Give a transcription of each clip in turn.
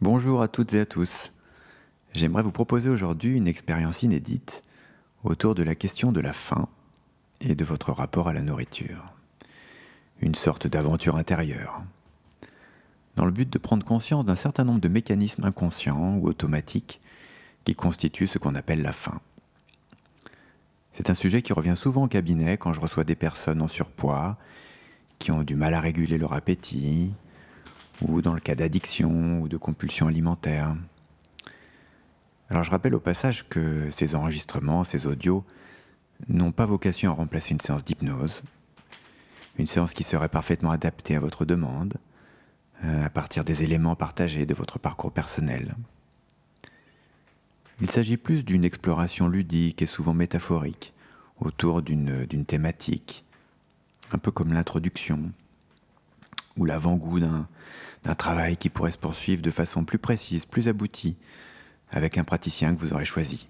Bonjour à toutes et à tous. J'aimerais vous proposer aujourd'hui une expérience inédite autour de la question de la faim et de votre rapport à la nourriture. Une sorte d'aventure intérieure, dans le but de prendre conscience d'un certain nombre de mécanismes inconscients ou automatiques qui constituent ce qu'on appelle la faim. C'est un sujet qui revient souvent au cabinet quand je reçois des personnes en surpoids, qui ont du mal à réguler leur appétit, ou dans le cas d'addiction ou de compulsion alimentaire. Alors je rappelle au passage que ces enregistrements, ces audios, n'ont pas vocation à remplacer une séance d'hypnose, une séance qui serait parfaitement adaptée à votre demande, à partir des éléments partagés de votre parcours personnel. Il s'agit plus d'une exploration ludique et souvent métaphorique autour d'une thématique, un peu comme l'introduction ou l'avant-goût d'un travail qui pourrait se poursuivre de façon plus précise, plus aboutie, avec un praticien que vous aurez choisi.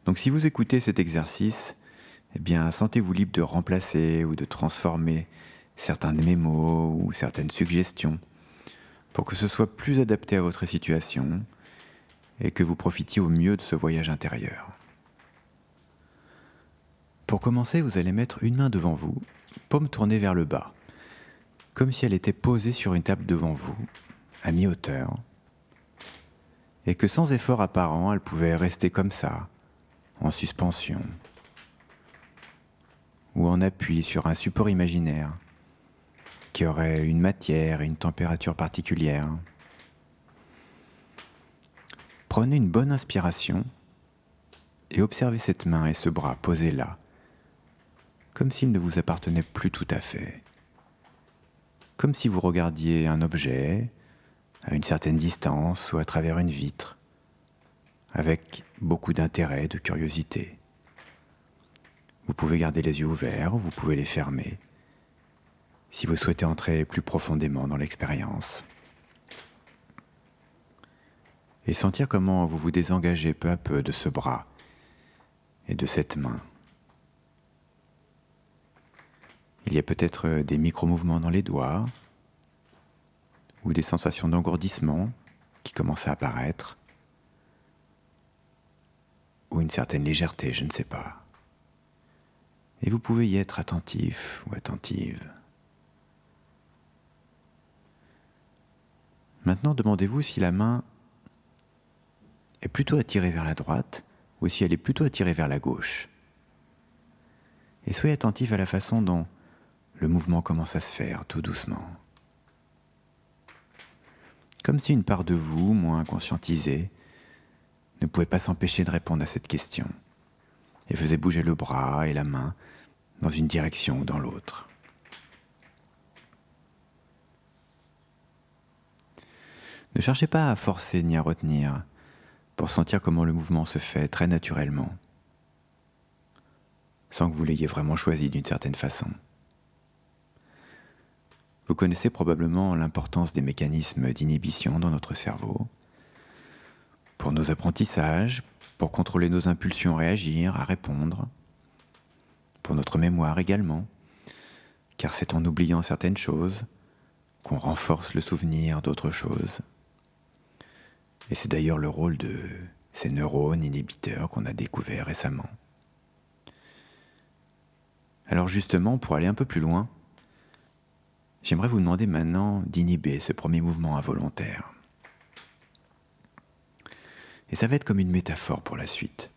Donc si vous écoutez cet exercice, eh bien, sentez-vous libre de remplacer ou de transformer certains de mes mots ou certaines suggestions pour que ce soit plus adapté à votre situation et que vous profitiez au mieux de ce voyage intérieur. Pour commencer, vous allez mettre une main devant vous, paume tournée vers le bas, comme si elle était posée sur une table devant vous, à mi-hauteur, et que sans effort apparent, elle pouvait rester comme ça, en suspension, ou en appui sur un support imaginaire qui aurait une matière et une température particulière. Prenez une bonne inspiration et observez cette main et ce bras posés là, comme s'ils ne vous appartenaient plus tout à fait, comme si vous regardiez un objet à une certaine distance ou à travers une vitre, avec beaucoup d'intérêt, de curiosité. Vous pouvez garder les yeux ouverts ou vous pouvez les fermer, si vous souhaitez entrer plus profondément dans l'expérience. Et sentir comment vous vous désengagez peu à peu de ce bras et de cette main. Il y a peut-être des micro-mouvements dans les doigts ou des sensations d'engourdissement qui commencent à apparaître ou une certaine légèreté, je ne sais pas. Et vous pouvez y être attentif ou attentive. Maintenant, demandez-vous si la main est plutôt attirée vers la droite ou si elle est plutôt attirée vers la gauche. Et soyez attentif à la façon dont le mouvement commence à se faire tout doucement. Comme si une part de vous, moins conscientisée, ne pouvait pas s'empêcher de répondre à cette question et faisait bouger le bras et la main dans une direction ou dans l'autre. Ne cherchez pas à forcer ni à retenir pour sentir comment le mouvement se fait très naturellement, sans que vous l'ayez vraiment choisi d'une certaine façon. Vous connaissez probablement l'importance des mécanismes d'inhibition dans notre cerveau, pour nos apprentissages, pour contrôler nos impulsions à réagir, à répondre, pour notre mémoire également, car c'est en oubliant certaines choses qu'on renforce le souvenir d'autres choses. Et c'est d'ailleurs le rôle de ces neurones inhibiteurs qu'on a découverts récemment. Alors justement, pour aller un peu plus loin, j'aimerais vous demander maintenant d'inhiber ce premier mouvement involontaire. Et ça va être comme une métaphore pour la suite.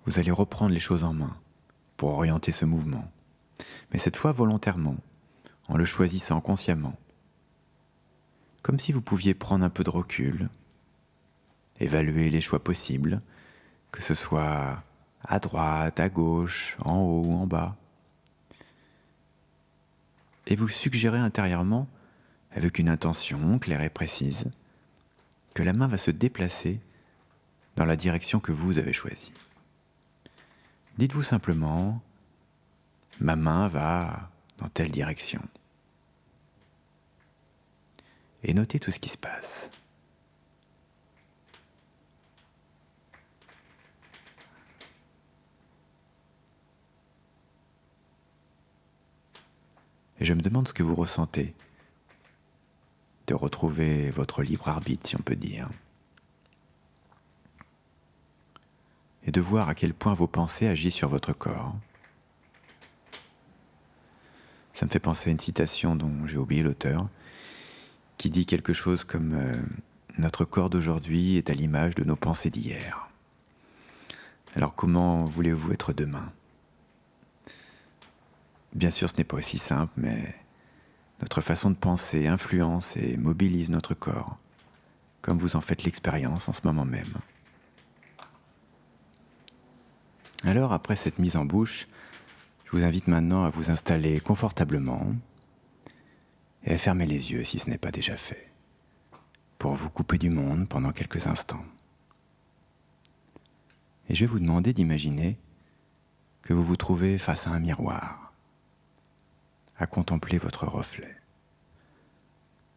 Vous allez reprendre les choses en main pour orienter ce mouvement, mais cette fois volontairement, en le choisissant consciemment. Comme si vous pouviez prendre un peu de recul, évaluer les choix possibles, que ce soit à droite, à gauche, en haut ou en bas. Et vous suggérez intérieurement, avec une intention claire et précise, que la main va se déplacer dans la direction que vous avez choisie. Dites-vous simplement, ma main va dans telle direction. Et notez tout ce qui se passe. Et je me demande ce que vous ressentez de retrouver votre libre arbitre, si on peut dire, et de voir à quel point vos pensées agissent sur votre corps. Ça me fait penser à une citation dont j'ai oublié l'auteur, qui dit quelque chose comme notre corps d'aujourd'hui est à l'image de nos pensées d'hier. Alors comment voulez-vous être demain ? Bien sûr, ce n'est pas aussi simple, mais notre façon de penser influence et mobilise notre corps, comme vous en faites l'expérience en ce moment même. Alors, après cette mise en bouche, je vous invite maintenant à vous installer confortablement et à fermer les yeux si ce n'est pas déjà fait, pour vous couper du monde pendant quelques instants. Et je vais vous demander d'imaginer que vous vous trouvez face à un miroir, à contempler votre reflet,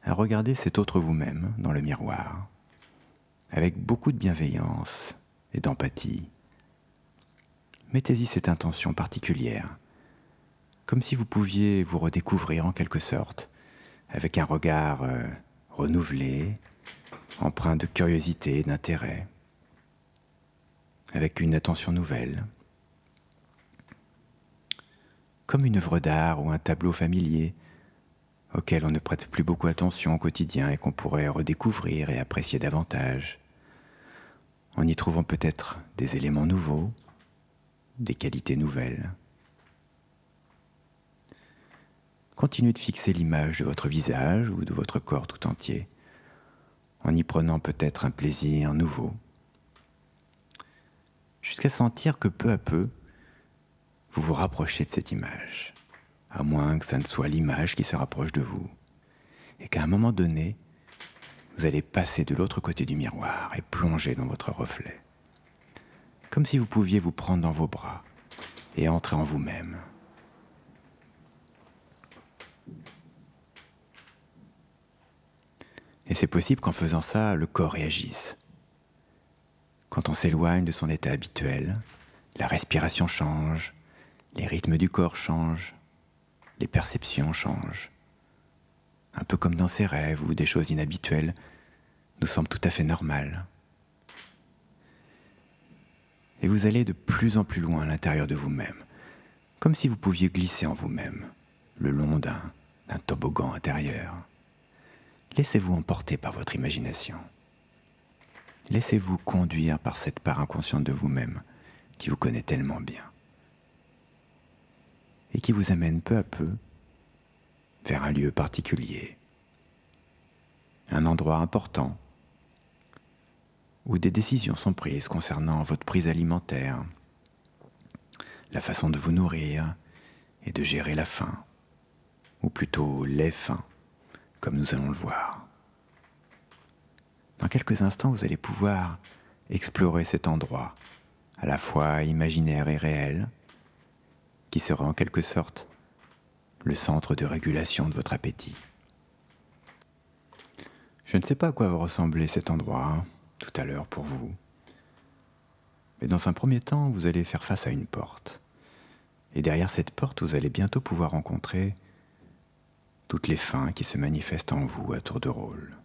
à regarder cet autre vous-même dans le miroir, avec beaucoup de bienveillance et d'empathie. Mettez-y cette intention particulière, comme si vous pouviez vous redécouvrir en quelque sorte, avec un regard renouvelé, empreint de curiosité et d'intérêt, avec une attention nouvelle, comme une œuvre d'art ou un tableau familier auquel on ne prête plus beaucoup attention au quotidien et qu'on pourrait redécouvrir et apprécier davantage, en y trouvant peut-être des éléments nouveaux, des qualités nouvelles. Continuez de fixer l'image de votre visage ou de votre corps tout entier, en y prenant peut-être un plaisir nouveau, jusqu'à sentir que peu à peu, vous vous rapprochez de cette image, à moins que ça ne soit l'image qui se rapproche de vous, et qu'à un moment donné, vous allez passer de l'autre côté du miroir et plonger dans votre reflet, comme si vous pouviez vous prendre dans vos bras et entrer en vous-même. Et c'est possible qu'en faisant ça, le corps réagisse. Quand on s'éloigne de son état habituel, la respiration change, les rythmes du corps changent, les perceptions changent. Un peu comme dans ces rêves où des choses inhabituelles nous semblent tout à fait normales. Et vous allez de plus en plus loin à l'intérieur de vous-même, comme si vous pouviez glisser en vous-même, le long d'un toboggan intérieur. Laissez-vous emporter par votre imagination. Laissez-vous conduire par cette part inconsciente de vous-même qui vous connaît tellement bien et qui vous amène peu à peu vers un lieu particulier, un endroit important où des décisions sont prises concernant votre prise alimentaire, la façon de vous nourrir et de gérer la faim, ou plutôt les faims, comme nous allons le voir. Dans quelques instants, vous allez pouvoir explorer cet endroit, à la fois imaginaire et réel, qui sera en quelque sorte le centre de régulation de votre appétit. Je ne sais pas à quoi va ressembler cet endroit tout à l'heure pour vous, mais dans un premier temps, vous allez faire face à une porte. Et derrière cette porte, vous allez bientôt pouvoir rencontrer toutes les faims qui se manifestent en vous à tour de rôle.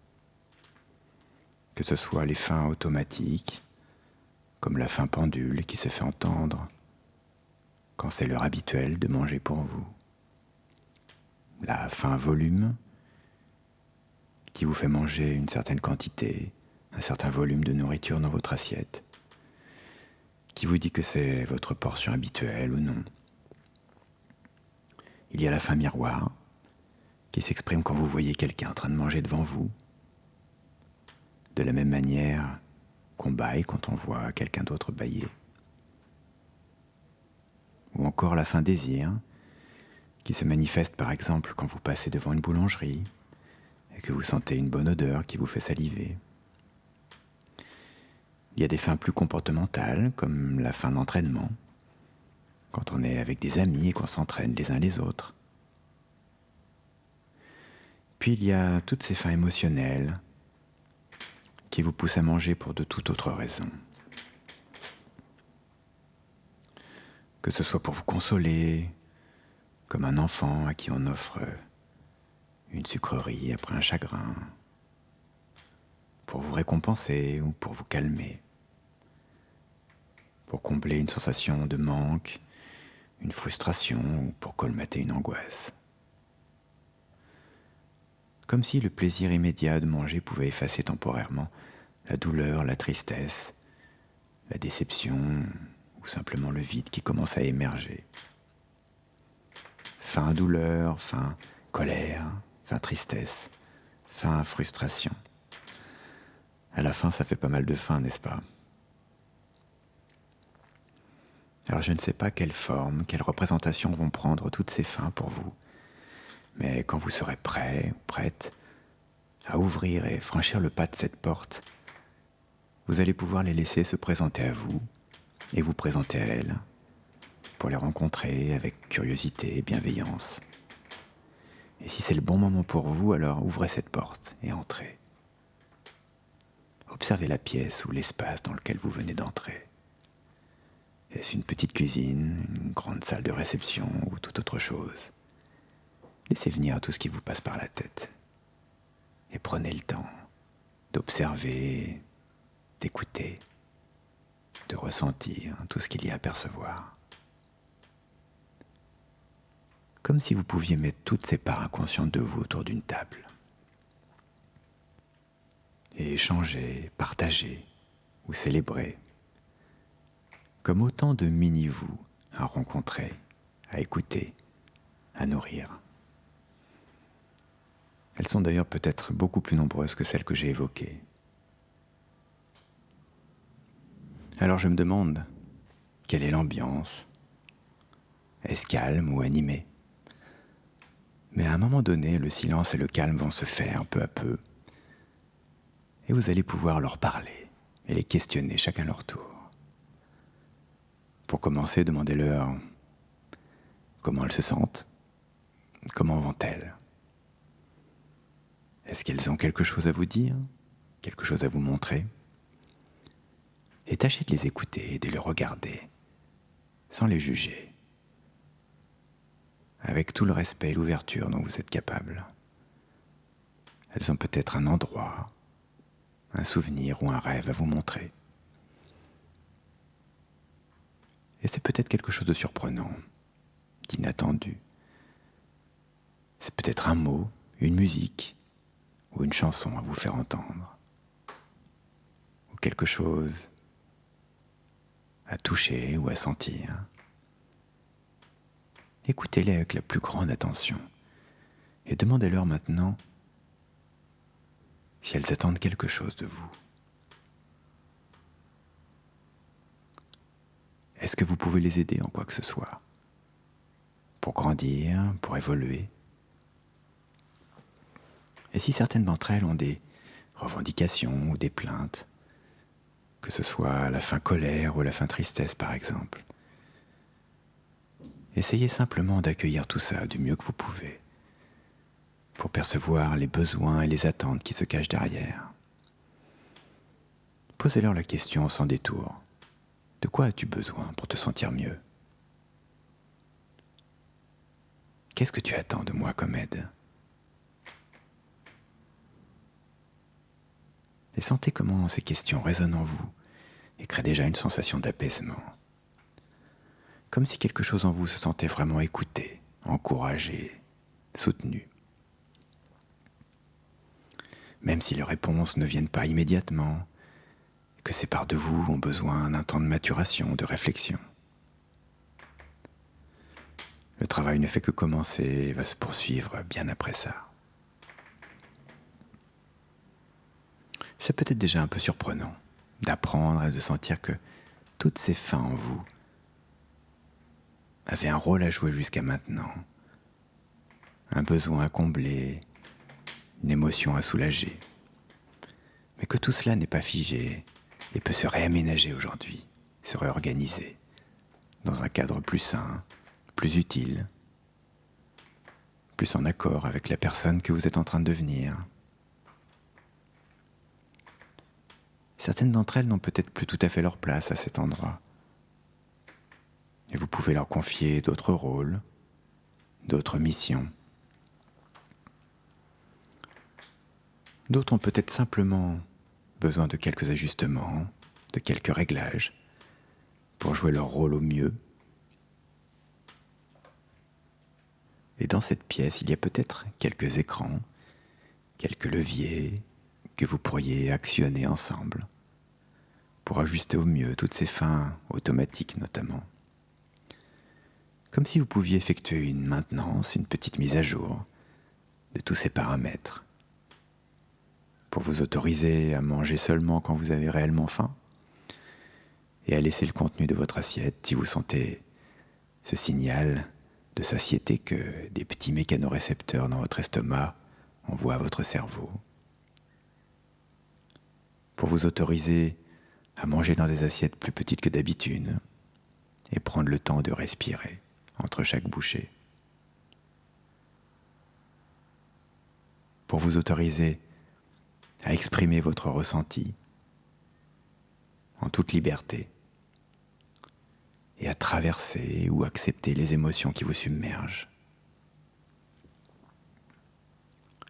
Que ce soit les faims automatiques, comme la faim pendule qui se fait entendre quand c'est l'heure habituelle de manger pour vous. La faim volume, qui vous fait manger une certaine quantité, un certain volume de nourriture dans votre assiette, qui vous dit que c'est votre portion habituelle ou non. Il y a la faim miroir, qui s'exprime quand vous voyez quelqu'un en train de manger devant vous, de la même manière qu'on bâille quand on voit quelqu'un d'autre bâiller. Ou encore la faim désir, qui se manifeste par exemple quand vous passez devant une boulangerie et que vous sentez une bonne odeur qui vous fait saliver. Il y a des fins plus comportementales, comme la faim d'entraînement, quand on est avec des amis et qu'on s'entraîne les uns les autres. Puis il y a toutes ces fins émotionnelles qui vous poussent à manger pour de toute autre raison. Que ce soit pour vous consoler, comme un enfant à qui on offre une sucrerie après un chagrin, pour vous récompenser ou pour vous calmer, pour combler une sensation de manque, une frustration ou pour colmater une angoisse. Comme si le plaisir immédiat de manger pouvait effacer temporairement la douleur, la tristesse, la déception ou simplement le vide qui commence à émerger. Faim, douleur, faim, colère, faim, tristesse, faim, frustration. À la fin, ça fait pas mal de faim, n'est-ce pas? Alors je ne sais pas quelle forme, quelle représentation vont prendre toutes ces faims pour vous, mais quand vous serez prêt ou prête à ouvrir et franchir le pas de cette porte, vous allez pouvoir les laisser se présenter à vous et vous présenter à elles, pour les rencontrer avec curiosité et bienveillance. Et si c'est le bon moment pour vous, alors ouvrez cette porte et entrez. Observez la pièce ou l'espace dans lequel vous venez d'entrer. Est-ce une petite cuisine, une grande salle de réception ou toute autre chose? Laissez venir tout ce qui vous passe par la tête. Et prenez le temps d'observer, d'écouter, de ressentir tout ce qu'il y a à percevoir. Comme si vous pouviez mettre toutes ces parts inconscientes de vous autour d'une table. Et échanger, partager ou célébrer. Comme autant de mini-vous à rencontrer, à écouter, à nourrir. Elles sont d'ailleurs peut-être beaucoup plus nombreuses que celles que j'ai évoquées. Alors je me demande, quelle est l'ambiance? Est-ce calme ou animé? Mais à un moment donné, le silence et le calme vont se faire peu à peu. Et vous allez pouvoir leur parler et les questionner chacun leur tour. Pour commencer, demandez-leur comment elles se sentent, comment vont-elles? Est-ce qu'elles ont quelque chose à vous dire, quelque chose à vous montrer? Et tâchez de les écouter et de les regarder, sans les juger, avec tout le respect et l'ouverture dont vous êtes capable. Elles ont peut-être un endroit, un souvenir ou un rêve à vous montrer. Et c'est peut-être quelque chose de surprenant, d'inattendu. C'est peut-être un mot, une musique ou une chanson à vous faire entendre. Ou quelque chose à toucher ou à sentir. Écoutez-les avec la plus grande attention et demandez-leur maintenant si elles attendent quelque chose de vous. Est-ce que vous pouvez les aider en quoi que ce soit? Pour grandir, pour évoluer? Et si certaines d'entre elles ont des revendications ou des plaintes, que ce soit la fin colère ou la fin tristesse par exemple, essayez simplement d'accueillir tout ça du mieux que vous pouvez, pour percevoir les besoins et les attentes qui se cachent derrière. Posez-leur la question sans détour. De quoi as-tu besoin pour te sentir mieux? Qu'est-ce que tu attends de moi comme aide? Et sentez comment ces questions résonnent en vous et créent déjà une sensation d'apaisement. Comme si quelque chose en vous se sentait vraiment écouté, encouragé, soutenu. Même si les réponses ne viennent pas immédiatement, que ces parts de vous ont besoin d'un temps de maturation, de réflexion. Le travail ne fait que commencer et va se poursuivre bien après ça. C'est peut-être déjà un peu surprenant d'apprendre et de sentir que toutes ces fins en vous avaient un rôle à jouer jusqu'à maintenant, un besoin à combler, une émotion à soulager, mais que tout cela n'est pas figé et peut se réaménager aujourd'hui, se réorganiser dans un cadre plus sain, plus utile, plus en accord avec la personne que vous êtes en train de devenir. Certaines d'entre elles n'ont peut-être plus tout à fait leur place à cet endroit. Et vous pouvez leur confier d'autres rôles, d'autres missions. D'autres ont peut-être simplement besoin de quelques ajustements, de quelques réglages pour jouer leur rôle au mieux. Et dans cette pièce, il y a peut-être quelques écrans, quelques leviers que vous pourriez actionner ensemble pour ajuster au mieux toutes ces fins automatiques notamment. Comme si vous pouviez effectuer une maintenance, une petite mise à jour de tous ces paramètres pour vous autoriser à manger seulement quand vous avez réellement faim et à laisser le contenu de votre assiette si vous sentez ce signal de satiété que des petits mécanorécepteurs dans votre estomac envoient à votre cerveau. Pour vous autoriser à manger dans des assiettes plus petites que d'habitude et prendre le temps de respirer entre chaque bouchée. Pour vous autoriser à exprimer votre ressenti en toute liberté et à traverser ou accepter les émotions qui vous submergent.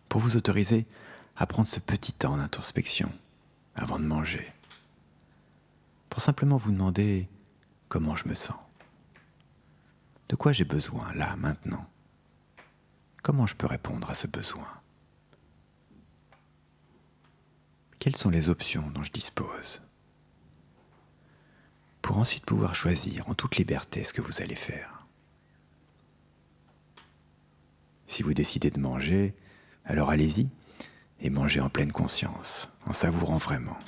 Pour vous autoriser à prendre ce petit temps d'introspection avant de manger. Pour simplement vous demander comment je me sens. De quoi j'ai besoin là, maintenant? Comment je peux répondre à ce besoin? Quelles sont les options dont je dispose? Pour ensuite pouvoir choisir en toute liberté ce que vous allez faire. Si vous décidez de manger, alors allez-y et mangez en pleine conscience, en savourant vraiment.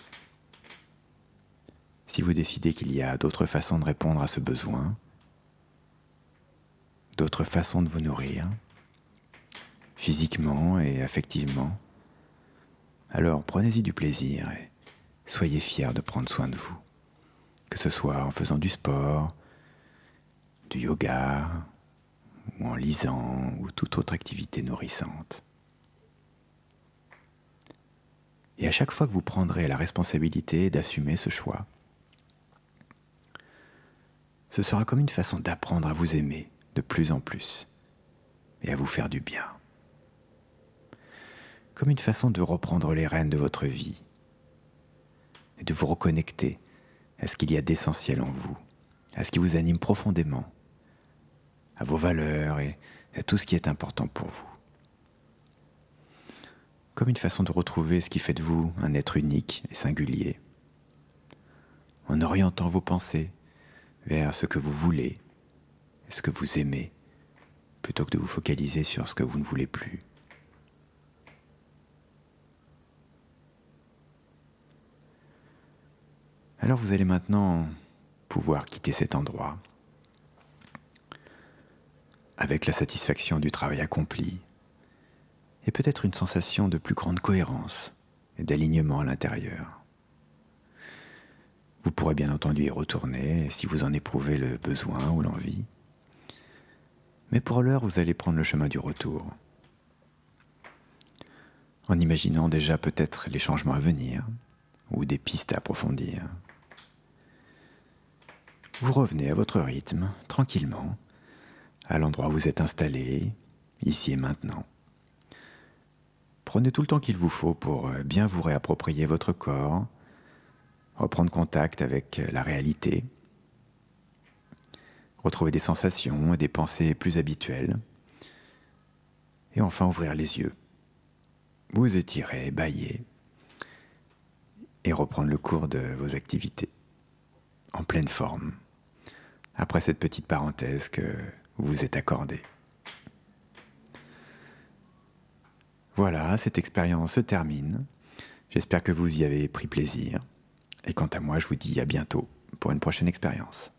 Si vous décidez qu'il y a d'autres façons de répondre à ce besoin, d'autres façons de vous nourrir, physiquement et affectivement, alors prenez-y du plaisir et soyez fiers de prendre soin de vous. Que ce soit en faisant du sport, du yoga, ou en lisant, ou toute autre activité nourrissante. Et à chaque fois que vous prendrez la responsabilité d'assumer ce choix, ce sera comme une façon d'apprendre à vous aimer de plus en plus et à vous faire du bien. Comme une façon de reprendre les rênes de votre vie et de vous reconnecter à ce qu'il y a d'essentiel en vous, à ce qui vous anime profondément, à vos valeurs et à tout ce qui est important pour vous. Comme une façon de retrouver ce qui fait de vous un être unique et singulier, en orientant vos pensées vers ce que vous voulez et ce que vous aimez, plutôt que de vous focaliser sur ce que vous ne voulez plus. Alors vous allez maintenant pouvoir quitter cet endroit avec la satisfaction du travail accompli et peut-être une sensation de plus grande cohérence et d'alignement à l'intérieur. Vous pourrez bien entendu y retourner si vous en éprouvez le besoin ou l'envie. Mais pour l'heure, vous allez prendre le chemin du retour, en imaginant déjà peut-être les changements à venir ou des pistes à approfondir. Vous revenez à votre rythme, tranquillement, à l'endroit où vous êtes installé, ici et maintenant. Prenez tout le temps qu'il vous faut pour bien vous réapproprier votre corps, reprendre contact avec la réalité, retrouver des sensations et des pensées plus habituelles, et enfin ouvrir les yeux, vous étirer, bâiller, et reprendre le cours de vos activités, en pleine forme, après cette petite parenthèse que vous vous êtes accordée. Voilà, cette expérience se termine. J'espère que vous y avez pris plaisir. Et quant à moi, je vous dis à bientôt pour une prochaine expérience.